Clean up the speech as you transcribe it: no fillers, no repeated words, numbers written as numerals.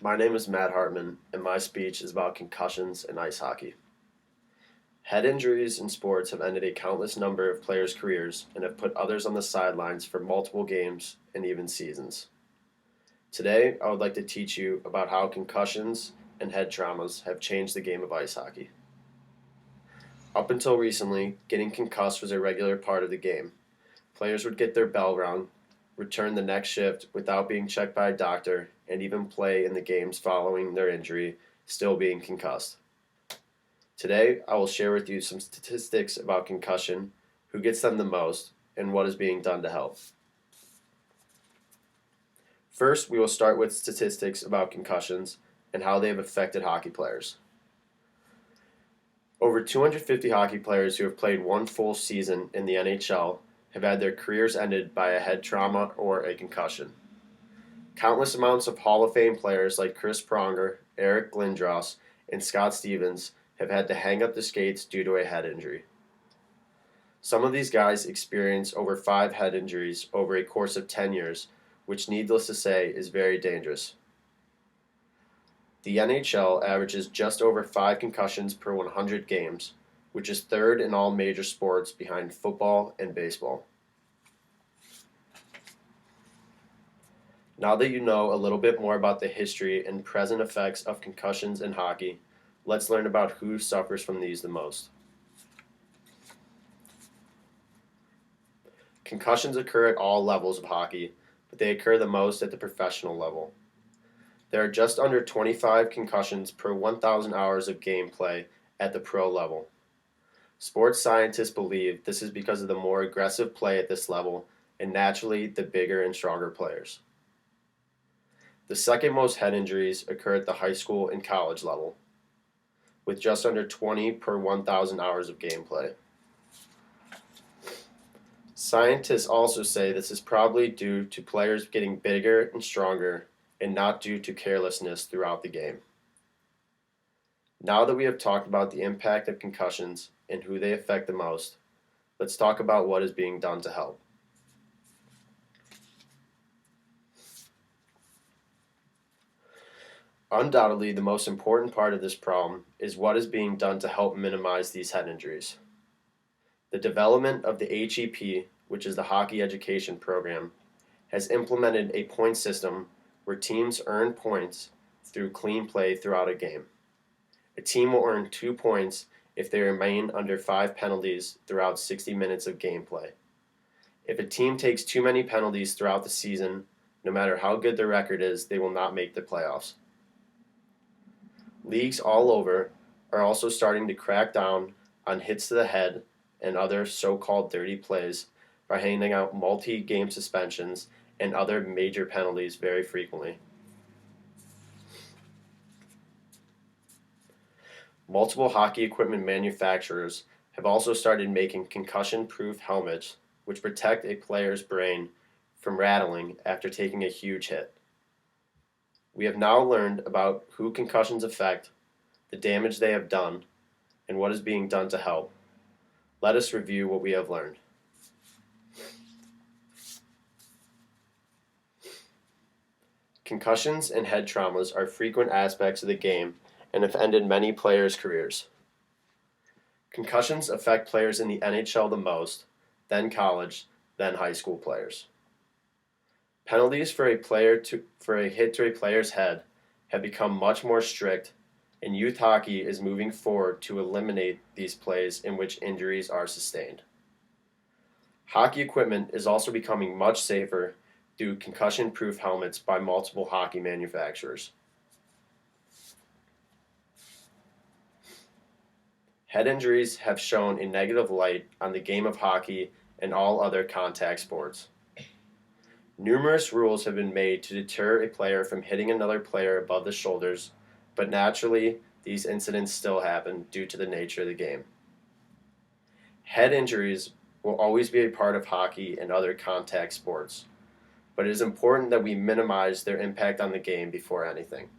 My name is Matt Hartman, and my speech is about concussions in ice hockey. Head injuries in sports have ended a countless number of players' careers and have put others on the sidelines for multiple games and even seasons. Today, I would like to teach you about how concussions and head traumas have changed the game of ice hockey. Up until recently, getting concussed was a regular part of the game. Players would get their bell rung, return the next shift without being checked by a doctor, and even play in the games following their injury, still being concussed. Today, I will share with you some statistics about concussion, who gets them the most, and what is being done to help. First, we will start with statistics about concussions and how they have affected hockey players. Over 250 hockey players who have played one full season in the NHL have had their careers ended by a head trauma or a concussion. Countless amounts of Hall of Fame players like Chris Pronger, Eric Lindros, and Scott Stevens have had to hang up the skates due to a head injury. Some of these guys experience over 5 head injuries over a course of 10 years, which needless to say is very dangerous. The NHL averages just over 5 concussions per 100 games, which is third in all major sports behind football and baseball. Now that you know a little bit more about the history and present effects of concussions in hockey, let's learn about who suffers from these the most. Concussions occur at all levels of hockey, but they occur the most at the professional level. There are just under 25 concussions per 1,000 hours of gameplay at the pro level. Sports scientists believe this is because of the more aggressive play at this level and naturally the bigger and stronger players. The second most head injuries occur at the high school and college level, with just under 20 per 1,000 hours of gameplay. Scientists also say this is probably due to players getting bigger and stronger and not due to carelessness throughout the game. Now that we have talked about the impact of concussions and who they affect the most, let's talk about what is being done to help. Undoubtedly, the most important part of this problem is what is being done to help minimize these head injuries. The development of the HEP, which is the Hockey Education Program, has implemented a point system where teams earn points through clean play throughout a game. A team will earn 2 points if they remain under 5 penalties throughout 60 minutes of gameplay. If a team takes too many penalties throughout the season, no matter how good their record is, they will not make the playoffs. Leagues all over are also starting to crack down on hits to the head and other so-called dirty plays by handing out multi-game suspensions and other major penalties very frequently. Multiple hockey equipment manufacturers have also started making concussion-proof helmets which protect a player's brain from rattling after taking a huge hit. We have now learned about who concussions affect, the damage they have done, and what is being done to help. Let us review what we have learned. Concussions and head traumas are frequent aspects of the game and have ended many players' careers. Concussions affect players in the NHL the most, then college, then high school players. Penalties for a hit to a player's head have become much more strict, and youth hockey is moving forward to eliminate these plays in which injuries are sustained. Hockey equipment is also becoming much safer through concussion-proof helmets by multiple hockey manufacturers. Head injuries have shown a negative light on the game of hockey and all other contact sports. Numerous rules have been made to deter a player from hitting another player above the shoulders, but naturally, these incidents still happen due to the nature of the game. Head injuries will always be a part of hockey and other contact sports, but it is important that we minimize their impact on the game before anything.